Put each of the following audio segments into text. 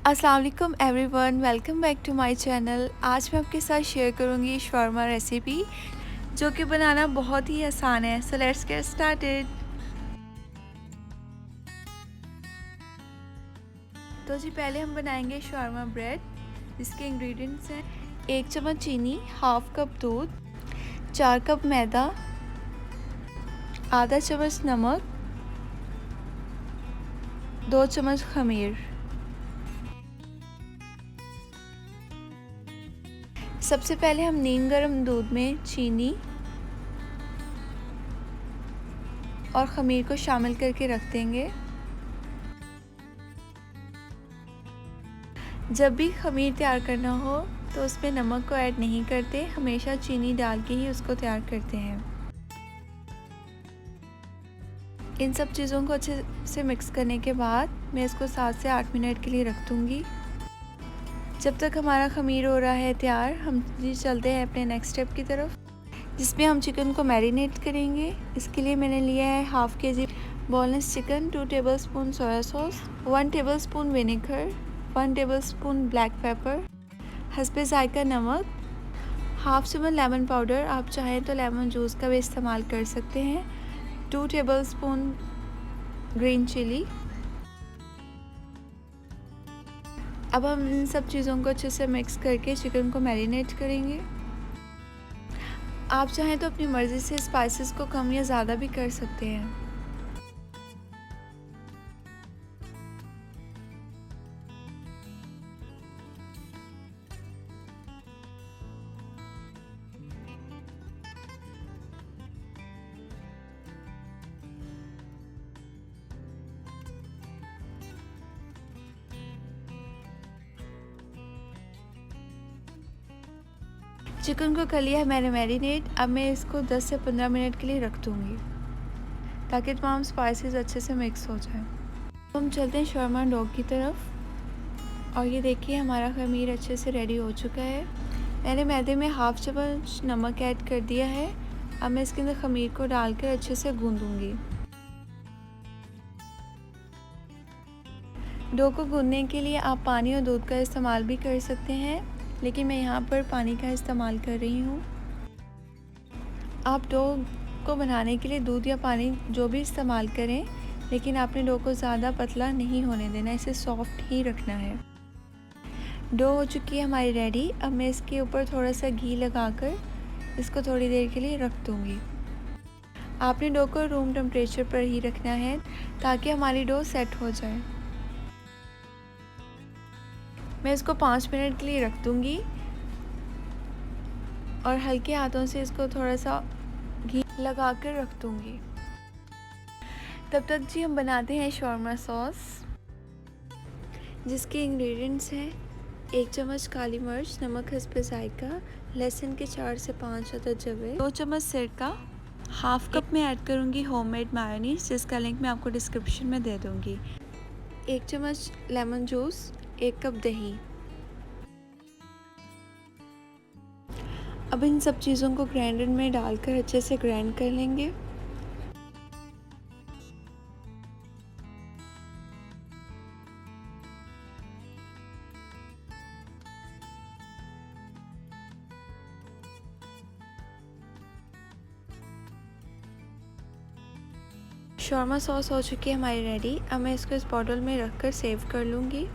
अस्सलाम वालेकुम everyone, welcome back to my channel. आज मैं आपके साथ शेयर करूंगी शवारमा रेसिपी जो कि बनाना बहुत ही आसान है। So let's get started. तो जी पहले हम बनाएंगे शवारमा ब्रेड, जिसके इंग्रेडिएंट्स हैं 1 चम्मच चीनी, हाफ कप दूध, 4 कप मैदा, आधा चम्मच नमक, 2 चम्मच खमीर। सबसे पहले हम नीम गर्म दूध में चीनी और खमीर को शामिल करके रख देंगे। जब भी खमीर तैयार करना हो तो उसमें नमक को ऐड नहीं करते, हमेशा चीनी डाल के ही उसको तैयार करते हैं। इन सब चीज़ों को अच्छे से मिक्स करने के बाद मैं इसको 7 से 8 मिनट के लिए रख दूँगी। जब तक हमारा खमीर हो रहा है तैयार, हम जी चलते हैं अपने नेक्स्ट स्टेप की तरफ, जिसमें हम चिकन को मैरिनेट करेंगे। इसके लिए मैंने लिया है half KG boneless chicken, 2 tablespoon soya sauce, 1 tablespoon vinegar, 1 tablespoon black pepper, हस्बे जायका नमक, हाफ चम्मच लेमन पाउडर, आप चाहें तो लेमन जूस का भी इस्तेमाल कर सकते हैं, 2 टेबलस्पून ग्रीन चिली। अब हम इन सब चीज़ों को अच्छे से मिक्स करके चिकन को मैरिनेट करेंगे। आप चाहें तो अपनी मर्ज़ी से स्पाइसेस को कम या ज़्यादा भी कर सकते हैं। चिकन को कर लिया है मैंने मैरिनेट। अब मैं इसको 10 से 15 मिनट के लिए रख दूँगी ताकि तमाम स्पाइसेस अच्छे से मिक्स हो जाए। तो हम चलते हैं शवारमा डो की तरफ। और ये देखिए हमारा खमीर अच्छे से रेडी हो चुका है। मैंने मैदे में हाफ चम्मच नमक ऐड कर दिया है। अब मैं इसके अंदर खमीर को डालकर अच्छे से गूँधूँगी। डो को गूँधने के लिए आप पानी और दूध का इस्तेमाल भी कर सकते हैं, लेकिन मैं यहाँ पर पानी का इस्तेमाल कर रही हूँ। आप डो को बनाने के लिए दूध या पानी जो भी इस्तेमाल करें, लेकिन आपने डो को ज़्यादा पतला नहीं होने देना, इसे सॉफ्ट ही रखना है। डो हो चुकी है हमारी रेडी। अब मैं इसके ऊपर थोड़ा सा घी लगाकर इसको थोड़ी देर के लिए रख दूँगी। आपने डो को रूम टेम्परेचर पर ही रखना है ताकि हमारी डो सेट हो जाए। मैं इसको 5 मिनट के लिए रख दूँगी और हल्के हाथों से इसको थोड़ा सा घी लगा कर रख दूँगी। तब तक जी हम बनाते हैं शवारमा सॉस, जिसके इंग्रेडिएंट्स हैं 1 चम्मच काली मिर्च, नमक हस्बे जायका, लहसुन के 4 से 5 अदद जवे, 2 चम्मच सिरका, हाफ कप में ऐड करूँगी होममेड मायोनीज, जिसका लिंक मैं आपको डिस्क्रिप्शन में दे दूँगी, 1 चम्मच लेमन जूस, 1 कप दही। अब इन सब चीज़ों को ग्राइंडर में डालकर अच्छे से ग्राइंड कर लेंगे। शवारमा सॉस हो चुकी है हमारी रेडी। अब मैं इसको इस बॉटल में रखकर सेव कर लूँगी।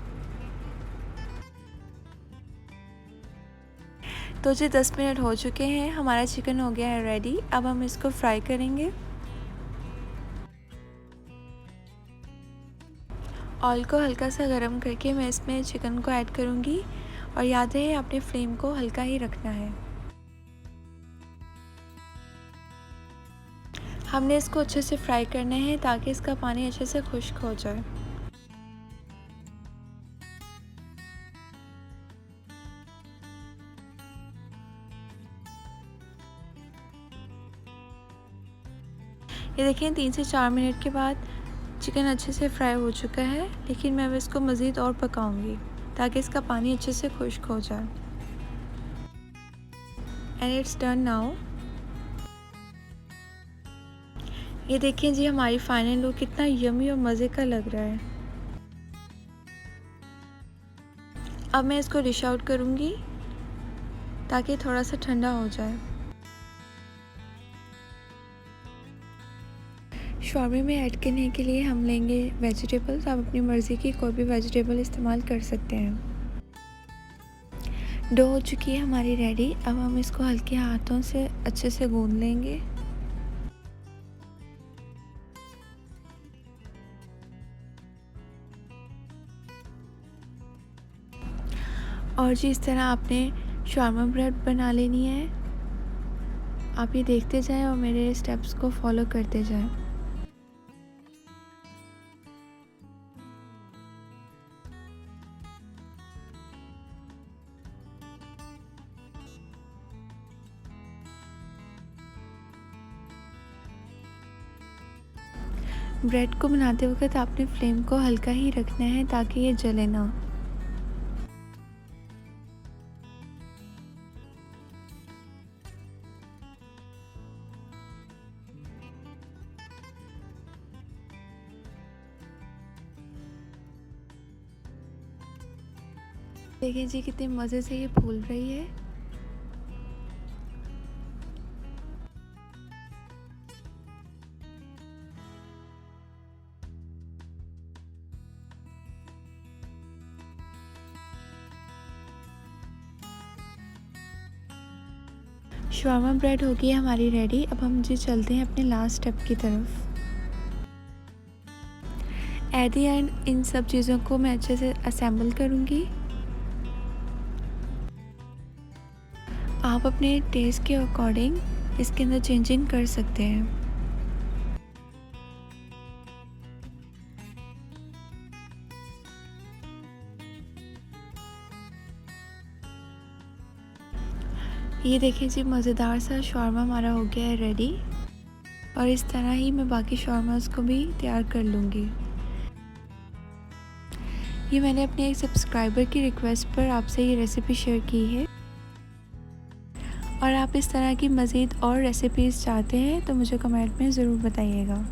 तो जी 10 मिनट हो चुके हैं, हमारा चिकन हो गया है रेडी। अब हम इसको फ्राई करेंगे। ऑयल को हल्का सा गरम करके मैं इसमें चिकन को ऐड करूँगी और याद रहे अपने फ्लेम को हल्का ही रखना है। हमने इसको अच्छे से फ्राई करना है ताकि इसका पानी अच्छे से खुश्क हो जाए। ये देखिए 3 से 4 मिनट के बाद चिकन अच्छे से फ्राई हो चुका है, लेकिन मैं अब इसको मज़ीद और पकाऊंगी ताकि इसका पानी अच्छे से खुश्क हो जाए। And it's done now. ये देखिए जी हमारी फाइनल लुक कितना यमी और मज़े का लग रहा है। अब मैं इसको डिश आउट करूँगी ताकि थोड़ा सा ठंडा हो जाए। शॉर्मे में ऐड करने के लिए हम लेंगे वेजिटेबल्स। आप अपनी मर्ज़ी की कोई भी वेजिटेबल इस्तेमाल कर सकते हैं। डो हो चुकी है हमारी रेडी। अब हम इसको हल्के हाथों से अच्छे से गूंद लेंगे। और जी इस तरह आपने शॉर्मा ब्रेड बना लेनी है। आप ये देखते जाएं और मेरे स्टेप्स को फॉलो करते जाएं। ब्रेड को बनाते वक्त आपने फ्लेम को हल्का ही रखना है ताकि ये जले ना। देखिए जी कितने मज़े से ये फूल रही है। शॉर्मा ब्रेड हो गई है हमारी रेडी। अब हम जी चलते हैं अपने लास्ट स्टेप की तरफ। एट द एंड इन सब चीज़ों को मैं अच्छे से असेंबल करूँगी। आप अपने टेस्ट के अकॉर्डिंग इसके अंदर चेंजिंग कर सकते हैं। ये देखिए जी मज़ेदार सा शॉर्मा हमारा हो गया है रेडी। और इस तरह ही मैं बाकी शॉर्मास को भी तैयार कर लूँगी। ये मैंने अपने एक सब्सक्राइबर की रिक्वेस्ट पर आपसे ये रेसिपी शेयर की है। और आप इस तरह की मज़ीद और रेसिपीज़ चाहते हैं तो मुझे कमेंट में ज़रूर बताइएगा।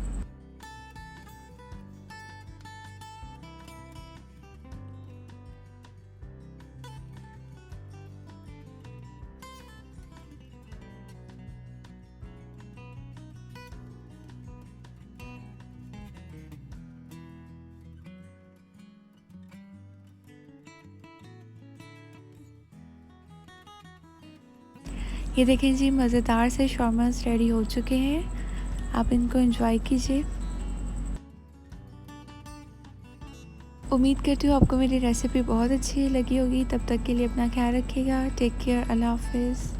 ये देखें जी मज़ेदार से शॉर्मास रेडी हो चुके हैं। आप इनको एंजॉय कीजिए। उम्मीद करती हूँ आपको मेरी रेसिपी बहुत अच्छी लगी होगी। तब तक के लिए अपना ख्याल रखिएगा। Take care. अल्लाह हाफ़िज़।